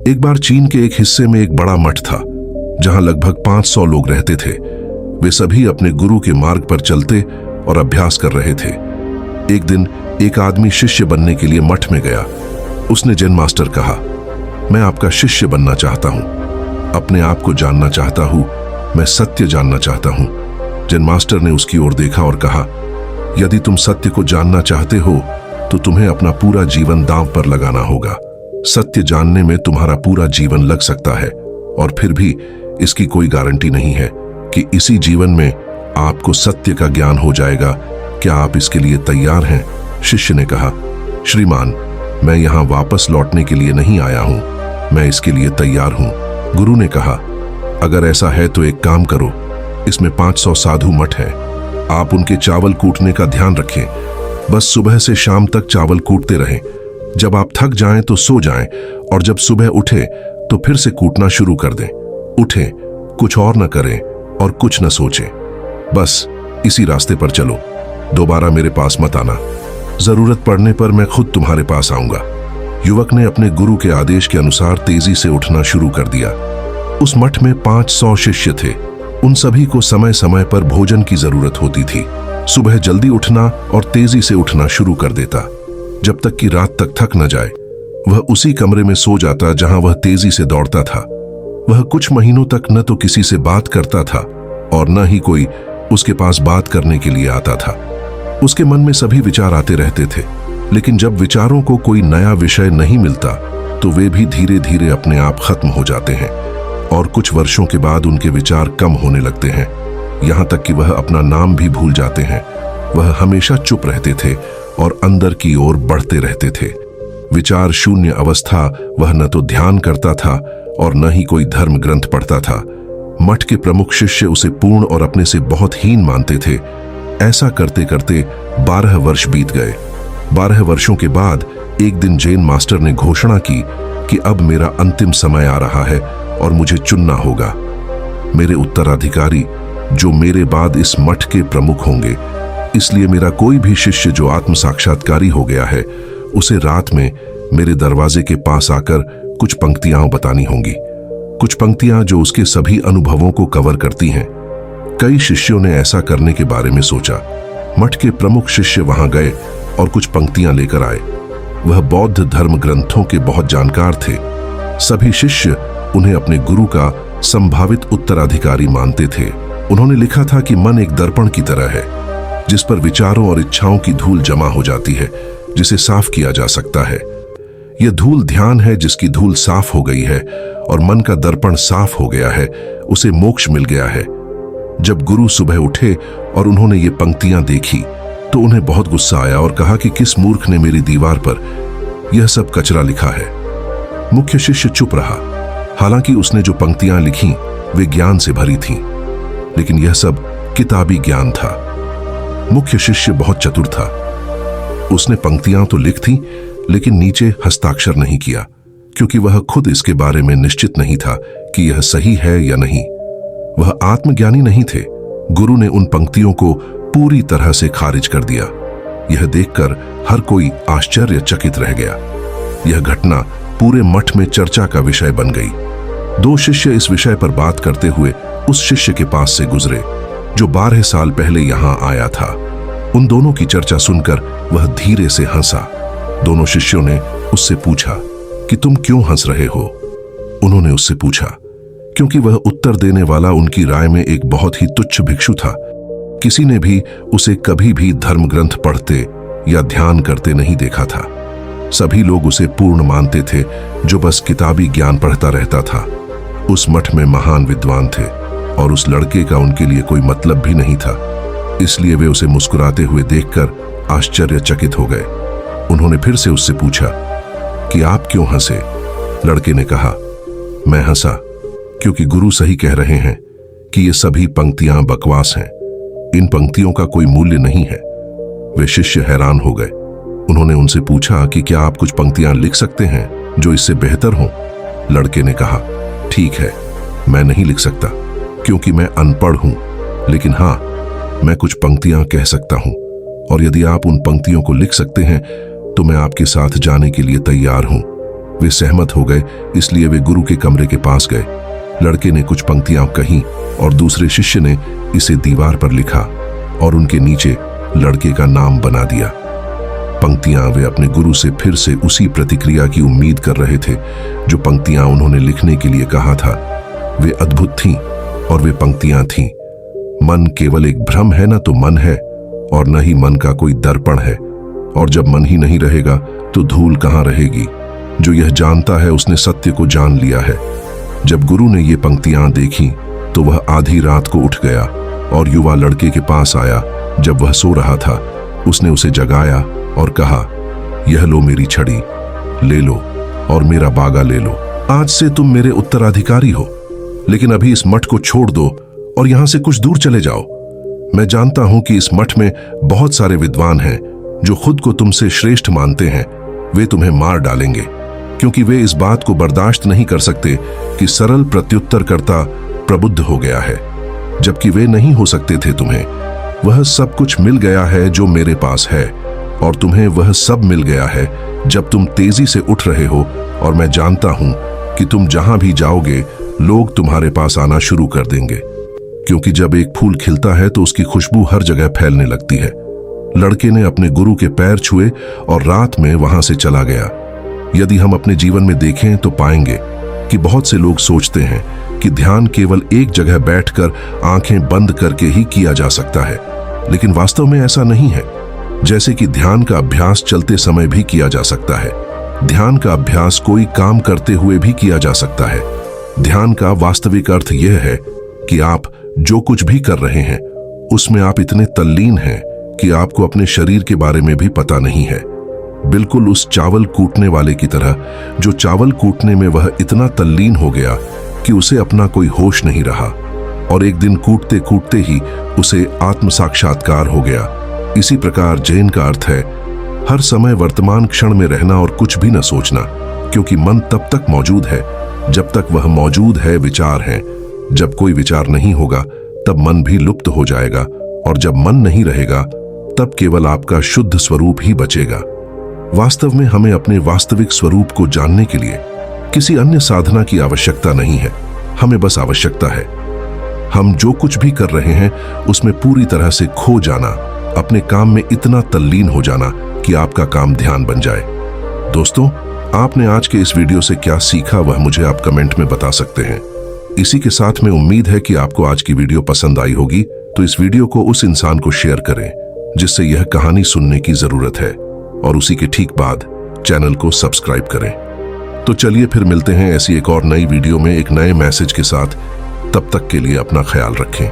एक बार चीन के एक हिस्से में एक बड़ा मठ था जहां लगभग 500 लोग रहते थे। वे सभी अपने गुरु के मार्ग पर चलते और अभ्यास कर रहे थे। एक दिन एक आदमी शिष्य बनने के लिए मठ में गया। उसने जैन मास्टर कहा, मैं आपका शिष्य बनना चाहता हूं, अपने आप को जानना चाहता हूं, मैं सत्य जानना चाहता हूं। जैन मास्टर ने उसकी ओर देखा और कहा, यदि तुम सत्य को जानना चाहते हो तो तुम्हें अपना पूरा जीवन दांव पर लगाना होगा। सत्य जानने में तुम्हारा पूरा जीवन लग सकता है और फिर भी इसकी कोई गारंटी नहीं है कि इसी जीवन में आपको सत्य का ज्ञान हो जाएगा। क्या आप इसके लिए तैयार हैं? शिष्य ने कहा, श्रीमान, मैं यहाँ वापस लौटने के लिए नहीं आया हूँ, मैं इसके लिए तैयार हूँ। गुरु ने कहा, अगर ऐसा है तो एक काम करो, इसमें 500 साधु मठ हैं, आप उनके चावल कूटने का ध्यान रखें। बस सुबह से शाम तक चावल कूटते रहें। जब आप थक जाएं तो सो जाएं और जब सुबह उठे तो फिर से कूटना शुरू कर दें। उठें, कुछ और न करें और कुछ न सोचें, बस इसी रास्ते पर चलो। दोबारा मेरे पास मत आना, जरूरत पड़ने पर मैं खुद तुम्हारे पास आऊंगा। युवक ने अपने गुरु के आदेश के अनुसार तेजी से उठना शुरू कर दिया। उस मठ में 500 शिष्य थे। उन सभी को समय समय पर भोजन की जरूरत होती थी। सुबह जल्दी उठना और तेजी से उठना शुरू कर देता। जब तक कि रात तक थक न जाए, वह उसी कमरे में सो जाता जहां वह तेजी से दौड़ता था। वह कुछ महीनों तक न तो किसी से बात करता था और न ही कोई उसके पास बात करने के लिए आता था। उसके मन में सभी विचार आते रहते थे, लेकिन जब विचारों को कोई नया विषय नहीं मिलता तो वे भी धीरे धीरे अपने आप खत्म हो जाते हैं और कुछ वर्षों के बाद उनके विचार कम होने लगते हैं, यहाँ तक कि वह अपना नाम भी भूल जाते हैं। वह हमेशा चुप रहते थे और अंदर की ओर बढ़ते रहते थे। विचार शून्य अवस्था। वह न तो ध्यान करता था और न ही कोई धर्म ग्रंथ पढ़ता था। मठ के प्रमुख शिष्य उसे पूर्ण और अपने से बहुत हीन मानते थे। ऐसा करते करते 12 वर्ष बीत गए। 12 वर्षों के बाद एक दिन जैन मास्टर ने घोषणा की कि अब मेरा अंतिम समय आ रहा है और मुझे चुनना होगा। मेरे उत्तराधिकारी जो मेरे बाद इस मठ के प्रमुख होंगे, इसलिए मेरा कोई भी शिष्य जो आत्म साक्षात्कारी हो गया है उसे रात में मेरे दरवाजे के पास आकर कुछ पंक्तियां बतानी होंगी। कुछ पंक्तियां जो उसके सभी अनुभवों को कवर करती हैं। कई शिष्यों ने ऐसा करने के बारे में सोचा। मठ के प्रमुख शिष्य वहां गए और कुछ पंक्तियां लेकर आए। वह बौद्ध धर्म ग्रंथों के बहुत जानकार थे। सभी शिष्य उन्हें अपने गुरु का संभावित उत्तराधिकारी मानते थे। उन्होंने लिखा था कि मन एक दर्पण की तरह है जिस पर विचारों और इच्छाओं की धूल जमा हो जाती है, जिसे साफ किया जा सकता है। यह धूल ध्यान है जिसकी धूल साफ हो गई है और मन का दर्पण साफ हो गया है, उसे मोक्ष मिल गया है। जब गुरु सुबह उठे और उन्होंने ये पंक्तियां देखी तो उन्हें बहुत गुस्सा आया और कहा कि किस मूर्ख ने मेरी दीवार पर यह सब कचरा लिखा है। मुख्य शिष्य चुप रहा। हालांकि उसने जो पंक्तियां लिखी वे ज्ञान से भरी थीं, लेकिन यह सब किताबी ज्ञान था। मुख्य शिष्य बहुत चतुर था। उसने पंक्तियां तो लिख थी लेकिन नीचे हस्ताक्षर नहीं किया, क्योंकि वह खुद इसके बारे में निश्चित नहीं था कि यह सही है या नहीं। वह आत्मज्ञानी नहीं थे। गुरु ने उन पंक्तियों को पूरी तरह से खारिज कर दिया। यह देखकर हर कोई आश्चर्यचकित रह गया। यह घटना पूरे मठ में चर्चा का विषय बन गई। 2 शिष्य इस विषय पर बात करते हुए उस शिष्य के पास से गुजरे जो 12 साल पहले यहां आया था। उन दोनों की चर्चा सुनकर वह धीरे से हंसा। दोनों शिष्यों ने उससे पूछा कि तुम क्यों हंस रहे हो? उन्होंने उससे पूछा क्योंकि वह उत्तर देने वाला उनकी राय में एक बहुत ही तुच्छ भिक्षु था। किसी ने भी उसे कभी भी धर्म ग्रंथ पढ़ते या ध्यान करते नहीं देखा था। सभी लोग उसे पूर्ण मानते थे जो बस किताबी ज्ञान पढ़ता रहता था। उस मठ में महान विद्वान थे और उस लड़के का उनके लिए कोई मतलब भी नहीं था, इसलिए वे उसे मुस्कुराते हुए देखकर आश्चर्यचकित हो गए। उन्होंने फिर से उससे पूछा कि आप क्यों हंसे? लड़के ने कहा, मैं हंसा क्योंकि गुरु सही कह रहे हैं कि ये सभी पंक्तियां बकवास हैं। इन पंक्तियों का कोई मूल्य नहीं है। वे शिष्य हैरान हो गए। उन्होंने उनसे पूछा कि क्या आप कुछ पंक्तियां लिख सकते हैं जो इससे बेहतर हों? लड़के ने कहा, ठीक है, मैं नहीं लिख सकता क्योंकि मैं अनपढ़ हूं, लेकिन हाँ, मैं कुछ पंक्तियां कह सकता हूं और यदि आप उन पंक्तियों को लिख सकते हैं तो मैं आपके साथ जाने के लिए तैयार हूं। वे सहमत हो गए, इसलिए वे गुरु के कमरे के पास गए। लड़के ने कुछ पंक्तियां कहीं और दूसरे शिष्य ने इसे दीवार पर लिखा और उनके नीचे लड़के का नाम बना दिया। पंक्तियां वे अपने गुरु से फिर से उसी प्रतिक्रिया की उम्मीद कर रहे थे जो पंक्तियां उन्होंने लिखने के लिए कहा था। वे अद्भुत थीं और वे पंक्तियां थीं, मन केवल एक भ्रम है, न तो मन है और न ही मन का कोई दर्पण है, और जब मन ही नहीं रहेगा तो धूल कहां रहेगी। जो यह जानता है उसने सत्य को जान लिया है। जब गुरु ने ये पंक्तियां देखी तो वह आधी रात को उठ गया और युवा लड़के के पास आया। जब वह सो रहा था उसने उसे जगाया और कहा, यह लो मेरी छड़ी, ले लो और मेरा बागा ले लो। आज से तुम मेरे उत्तराधिकारी हो, लेकिन अभी इस मठ को छोड़ दो और यहां से कुछ दूर चले जाओ। मैं जानता हूं कि इस मठ में बहुत सारे विद्वान हैं जो खुद को तुमसे श्रेष्ठ मानते हैं। वे तुम्हें मार डालेंगे क्योंकि वे इस बात को बर्दाश्त नहीं कर सकते कि सरल प्रत्युत्तरकर्ता प्रबुद्ध हो गया है, जबकि वे नहीं हो सकते थे। तुम्हें वह सब कुछ मिल गया है जो मेरे पास है, और तुम्हें वह सब मिल गया है जब तुम तेजी से उठ रहे हो, और मैं जानता हूं कि तुम जहां भी जाओगे लोग तुम्हारे पास आना शुरू कर देंगे, क्योंकि जब एक फूल खिलता है तो उसकी खुशबू हर जगह फैलने लगती है। लड़के ने अपने गुरु के पैर छुए और रात में वहां से चला गया। यदि हम अपने जीवन में देखें तो पाएंगे कि बहुत से लोग सोचते हैं कि ध्यान केवल एक जगह बैठकर आंखें बंद करके ही किया जा सकता है, लेकिन वास्तव में ऐसा नहीं है। जैसे कि ध्यान का अभ्यास चलते समय भी किया जा सकता है, ध्यान का अभ्यास कोई काम करते हुए भी किया जा सकता है। ध्यान का वास्तविक अर्थ यह है कि आप जो कुछ भी कर रहे हैं उसमें आप इतने तल्लीन हैं कि आपको अपने शरीर के बारे में भी पता नहीं है। बिल्कुल उस चावल कूटने वाले की तरह, जो चावल कूटने में वह इतना तल्लीन हो गया कि उसे अपना कोई होश नहीं रहा, और एक दिन कूटते कूटते ही उसे आत्म साक्षात्कार हो गया। इसी प्रकार जैन का अर्थ है हर समय वर्तमान क्षण में रहना और कुछ भी न सोचना, क्योंकि मन तब तक मौजूद है जब तक वह मौजूद है विचार है। जब कोई विचार नहीं होगा तब मन भी लुप्त हो जाएगा, और जब मन नहीं रहेगा तब केवल आपका शुद्ध स्वरूप ही बचेगा। वास्तव में हमें अपने वास्तविक स्वरूप को जानने के लिए किसी अन्य साधना की आवश्यकता नहीं है। हमें बस आवश्यकता है हम जो कुछ भी कर रहे हैं उसमें पूरी तरह से खो जाना, अपने काम में इतना तल्लीन हो जाना कि आपका काम ध्यान बन जाए। दोस्तों, आपने आज के इस वीडियो से क्या सीखा वह मुझे आप कमेंट में बता सकते हैं। इसी के साथ में उम्मीद है कि आपको आज की वीडियो पसंद आई होगी, तो इस वीडियो को उस इंसान को शेयर करें जिससे यह कहानी सुनने की जरूरत है, और उसी के ठीक बाद चैनल को सब्सक्राइब करें। तो चलिए फिर मिलते हैं ऐसी एक और नई वीडियो में एक नए मैसेज के साथ। तब तक के लिए अपना ख्याल रखें।